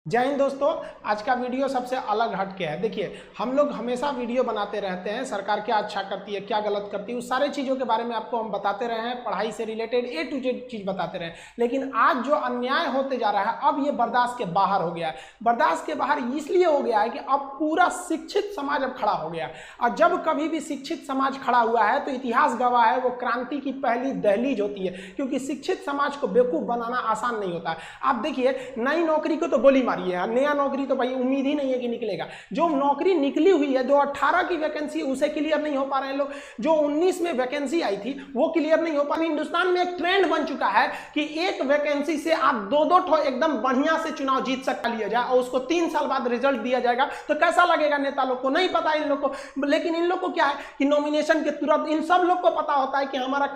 जय हिंद दोस्तों। आज का वीडियो सबसे अलग हट के है। देखिए, हम लोग हमेशा वीडियो बनाते रहते हैं, सरकार क्या अच्छा करती है, क्या गलत करती है, उस सारे चीज़ों के बारे में आपको हम बताते रहे हैं, पढ़ाई से रिलेटेड A to Z चीज़ बताते रहे हैं। लेकिन आज जो अन्याय होते जा रहा है, अब ये बर्दाश्त के बाहर हो गया है। बर्दाश्त के बाहर इसलिए हो गया है कि अब पूरा शिक्षित समाज अब खड़ा हो गया है, और जब कभी भी शिक्षित समाज खड़ा हुआ है तो इतिहास गवाह है, वो क्रांति की पहली दहलीज होती है, क्योंकि शिक्षित समाज को बेवकूफ़ बनाना आसान नहीं होता है। आप देखिए, नई नौकरी को तो गोली मारी है, नया नौकरी तो भाई उम्मीद ही नहीं है कि निकलेगा। जो नौकरी निकली हुई है, जो 18 की वैकेंसी उसे क्लियर नहीं हो पा रहे हैं लोग, जो 19 में वैकेंसी आई थी वो क्लियर नहीं हो पा रही। हिंदुस्तान में एक ट्रेंड बन चुका है कि एक वैकेंसी से आप दो ठो एकदम बढ़िया से चुनाव जीत सकता लिया जाए और उसको 3 साल बाद रिजल्ट दिया जाएगा, तो कैसा लगेगा नेता लोग को? नहीं पता इन लोग को। लेकिन इन लोग को क्या है कि नॉमिनेशन के तुरंत इन सब लोग को पता होता है कि हमारा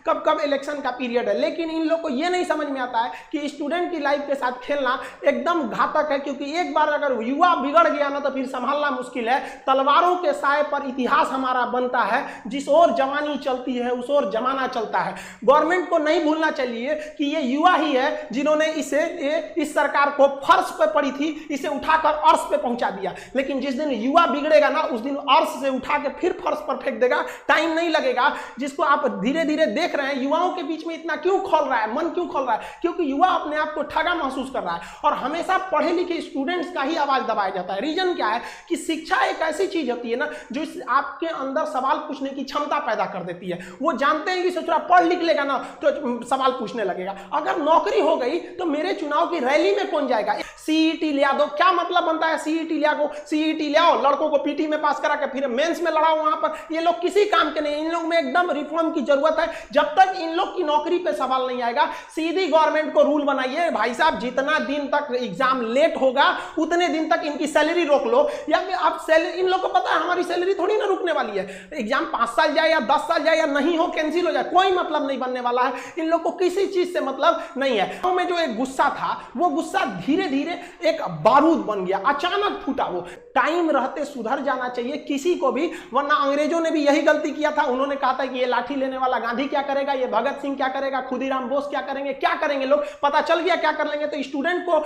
कब इलेक्शन का पीरियड है। लेकिन इन लोग को यह नहीं समझ में आता है कि स्टूडेंट की लाइफ के साथ खेलना एकदम घातक है, क्योंकि एक बार अगर युवा बिगड़ गया ना तो फिर संभालना मुश्किल है। तलवारों के साए पर इतिहास हमारा बनता है, जिस ओर जवानी चलती है उस ओर जमाना चलता है। गवर्नमेंट को नहीं भूलना चाहिए कि ये युवा ही है जिन्होंने इस सरकार को फर्श पे पड़ी थी, इसे उठाकर अर्श पे पहुंचा दिया। लेकिन जिस दिन युवा बिगड़ेगा ना, उस दिन अर्श से उठा के फिर फर्श पर फेंक देगा। टाइम नहीं लगेगा, जिसको आप धीरे धीरे देख रहे हैं। युवाओं के बीच में इतना क्यों खोल रहा है, मन क्यों खोल रहा है? क्योंकि युवा अपने आप को ठगा महसूस कर रहा है, और हमेशा पढ़े लिखे स्टूडेंट्स का ही आवाज दबाया जाता है। रीजन क्या है कि शिक्षा एक ऐसी चीज होती है ना, जो आपके अंदर सवाल पूछने की क्षमता पैदा कर देती है। वो जानते हैं कि सोच रहा पढ़ लिख लेगा ना तो सवाल पूछने लगेगा। अगर नौकरी हो गई तो मेरे चुनाव की रैली में कौन जाएगा? सीईटी ले दो, क्या मतलब बनता है सीईटी ले आओ? सीईटी ले आओ, लड़कों को पीटी में पास करा के फिर मेंस में लड़ाओ वहां पर। ये लोग किसी काम के नहीं। इन लोग में एकदम रिफॉर्म की जरूरत है। जब तक इन लोग की नौकरी पे सवाल नहीं आएगा, सीधी गवर्नमेंट को रूल बनाइए, भाई साहब जितना दिन तक एग्जाम लेट होगा उतने दिन तक इनकी सैलरी रोक लो। या फिर आप सैलरी, इन लोग को पता है हमारी सैलरी थोड़ी ना रुकने वाली है। एग्जाम 5 साल जाए या 10 साल जाए या नहीं हो, कैंसिल हो जाए, कोई मतलब नहीं बनने वाला है। इन लोग को किसी चीज से मतलब नहीं है। गांव में जो एक गुस्सा था, वो गुस्सा धीरे धीरे एक बारूद बन गया, अचानक फूटा। वो टाइम रहते सुधर जाना चाहिए किसी को भी, वरना अंग्रेजों ने भी यही गलती किया था। उन्होंने कहा था कि ये लाठी लेने वाला गांधी क्या करेगा, ये भगत सिंह क्या करेगा, खुदीराम बोस क्या करेंगे, क्या करेंगे लोग, पता चल गया क्या कर लेंगे। तो स्टूडेंट को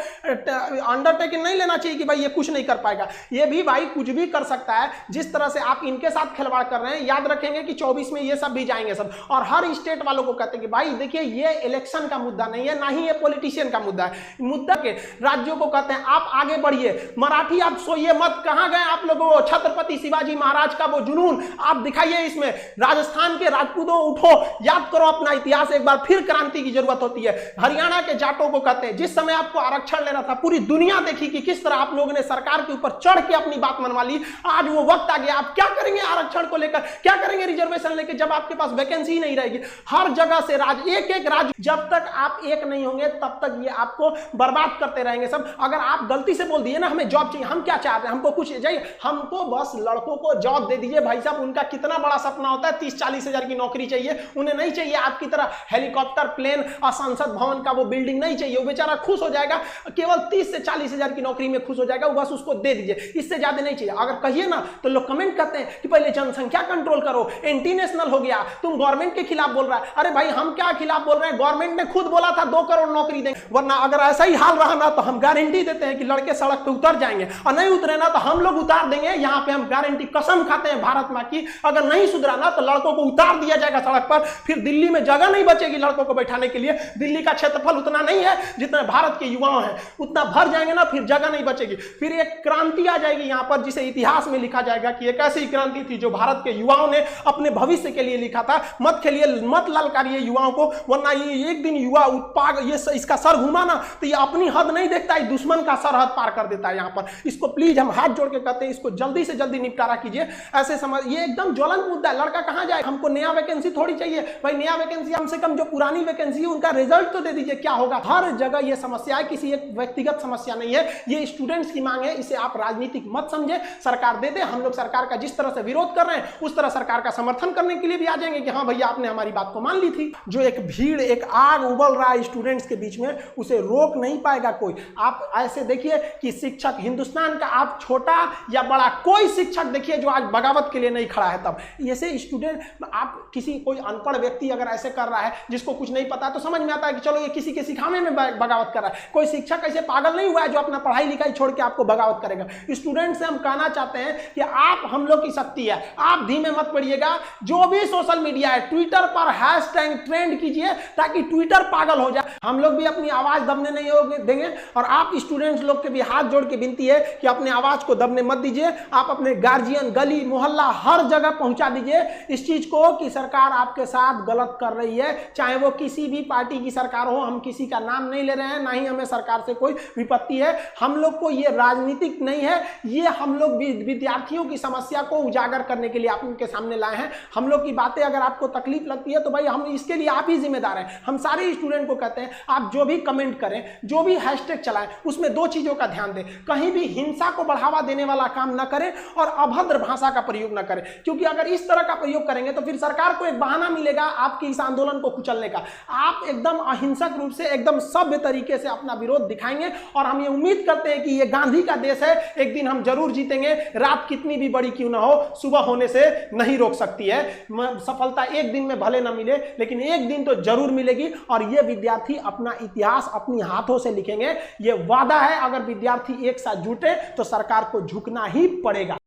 अंडरटेकिंग नहीं लेना चाहिए कि भाई ये कुछ नहीं कर पाएगा। ये भी भाई कुछ भी कर सकता है। जिस तरह से आप इनके साथ खिलवाड़ कर रहे हैं, याद रखेंगे कि 24 में ये सब भी जाएंगे सब। और हर स्टेट वालों को कहते हैं कि भाई देखिए, ये इलेक्शन का मुद्दा नहीं है, ना ही ये पॉलिटिशियन का मुद्दा है। मुद्दा के राज्यों को कहते हैं आप आगे बढ़िए। मराठी आप सोइए मत, कहां गए आप लोगों? छत्रपति शिवाजी महाराज का वो जुनून आप दिखाइए इसमें। राजस्थान के राजपूतों उठो, याद करो अपना इतिहास एक बार, फिर क्रांति की जरूरत होती है। हरियाणा के जाटों को कहते हैं, जिस समय आपको आरक्षण लेना था, पूरी दुनिया देखी कि किस तरह आप लोगों ने सरकार के ऊपर चढ़ के अपनी बात मनवा ली। आज वो वक्त आ गया, आप क्या करेंगे आरक्षण को लेकर, क्या करेंगे रिजर्वेशन लेकर, जब आपके पास वैकेंसी नहीं रहेगी। हर जगह से एक एक राज्य, जब तक आप एक नहीं होंगे तब तक ये आपको बर्बाद करते रहेंगे सब। अगर आप गलती से बोल दिए ना हमें जॉब चाहिए, हम क्या चाहते हैं, हमको कुछ चाहिए, हमको बस लड़कों को जॉब दे दीजिए। भाई साहब, उनका कितना बड़ा सपना होता है, 30-40 हजार की नौकरी चाहिए। उन्हें नहीं चाहिए आपकी तरह हेलीकॉप्टर, प्लेन और संसद भवन का वो बिल्डिंग नहीं चाहिए। वो बेचारा खुश हो जाएगा, केवल 30 से 40 हजार की नौकरी में खुश हो जाएगा, वो बस उसको दे दीजिए, इससे ज्यादा नहीं चाहिए। अगर कहिए ना तो लोग कमेंट करते हैं कि पहले जनसंख्या कंट्रोल करो, एंटी नेशनल हो गया, तुम गवर्नमेंट के खिलाफ बोल रहा है। अरे भाई, हम क्या खिलाफ बोल रहे हैं? गवर्नमेंट ने खुद बोला था 2 करोड़ नौकरी देंगे। वरना अगर ऐसा ही हाल रहा ना तो हम गारंटी देते हैं कि लड़के सड़क पे उतर जाएंगे, और नहीं उतरे ना तो हम लोग उतार देंगे। यहाँ पे हम गारंटी, कसम खाते हैं भारत मां की, अगर नहीं सुधरा ना तो लड़कों को उतार दिया जाएगा सड़क पर। फिर दिल्ली में जगह नहीं बचेगी लड़कों को बैठाने के लिए। दिल्ली का क्षेत्रफल उतना नहीं है जितना भारत के युवाओं हैं, उतना भर जाएंगे ना, फिर जगह नहीं बचेगी। फिर एक क्रांति आ जाएगी यहाँ पर, जिसे इतिहास में लिखा जाएगा कि एक ऐसी क्रांति थी जो भारत के युवाओं ने अपने भविष्य के लिए लिखा था। मत खेलिए, मत ललकारिए युवाओं को, वरना ये एक दिन युवा उत्पाद, ये इसका सर घुमा ना तो ये अपनी हद नहीं देखता है, दुश्मन का सरहद पार कर देता है यहाँ पर। इसको प्लीज हम हाथ जोड़ के कहते हैं, इसको जल्दी से जल्दी निपटारा कीजिए। ऐसे समझ, ये एकदम ज्वलंत मुद्दा है। लड़का कहाँ जाए? हमको नया वैकेंसी थोड़ी चाहिए भाई, नया वैकेंसी कम से कम जो पुरानी वैकेंसी है उनका रिजल्ट तो दे दीजिए, क्या होगा? हर जगह ये समस्या है, किसी एक व्यक्तिगत समस्या नहीं है, ये स्टूडेंट्स की मांग है। इसे आप राजनीतिक मत समझे, सरकार दे दे। हम लोग सरकार का जिस तरह से विरोध कर रहे हैं उस तरह सरकार का समर्थन करने के लिए भी आ जाएंगे कि हाँ भैया आपने हमारी बात को मान ली थी। जो एक भीड़, एक आग उबल रहा है स्टूडेंट्स के बीच में, उसे रोक नहीं पाएगा कोई। आप ऐसे देखिए कि शिक्षक हिंदुस्तान का, आप छोटा या बड़ा, कोई शिक्षक देखिए जो आज बगावत के लिए नहीं खड़ा है। तब ऐसे स्टूडेंट, आप किसी कोई अनपढ़ व्यक्ति अगर ऐसे कर रहा है जिसको कुछ नहीं पता, तो समझ में आता है कि चलो ये किसी के सिखाने में बगावत कर रहा है। कोई शिक्षक ऐसे पागल पागल नहीं हुआ है जो अपना पढ़ाई लिखाई छोड़ के आपको बगावत करेगा। स्टूडेंट से हम कहना चाहते हैं कि आप हम लोग की शक्ति है, आप धीमे मत पड़िएगा। जो भी सोशल मीडिया है, ट्विटर पर हैशटैग ट्रेंड कीजिए ताकि ट्विटर पागल हो जाए। हम लोग भी अपनी आवाज दबने नहीं देंगे और आप स्टूडेंट्स लोग के भी हाथ जोड़ के विनती है कि अपने आवाज को दबने मत दीजिए। आप अपने गार्जियन, गली मोहल्ला हर जगह पहुंचा दीजिए इस चीज को कि सरकार आपके साथ गलत कर रही है, चाहे वो किसी भी पार्टी की सरकार हो। हम किसी का नाम नहीं ले रहे हैं, ना ही हमें सरकार से कोई विपत्ति है। हम लोग को ये राजनीतिक नहीं है, ये हम लोग विद्यार्थियों की समस्या को उजागर करने के लिए आप उनके सामने लाए हैं। हम लोग की बातें अगर आपको तकलीफ लगती है तो भाई हम इसके लिए आप ही जिम्मेदार हैं। हम सारे स्टूडेंट को कहते हैं आप जो भी कमेंट करें, जो भी हैशटैग चलाएं, उसमें दो चीजों का ध्यान दें। कहीं भी हिंसा को बढ़ावा देने वाला काम न करें और अभद्र भाषा का प्रयोग न करें, क्योंकि अगर इस तरह का प्रयोग करेंगे तो फिर सरकार को एक बहाना मिलेगा आपकी इस आंदोलन को कुचलने का। आप एकदम अहिंसक रूप से, एकदम सभ्य तरीके से अपना विरोध दिखाएंगे और हम ये उम्मीद करते हैं कि ये गांधी का देश है, एक दिन हम जरूर जीतेंगे। रात कितनी भी बड़ी क्यों ना हो, सुबह होने से नहीं रोक सकती है। सफलता एक दिन में भले ना मिले, लेकिन एक दिन तो जरूर मिलेगी और ये विद्यार्थी अपना इतिहास अपनी हाथों से लिखेंगे। ये वादा है, अगर विद्यार्थी एक साथ जुटे तो सरकार को झुकना ही पड़ेगा।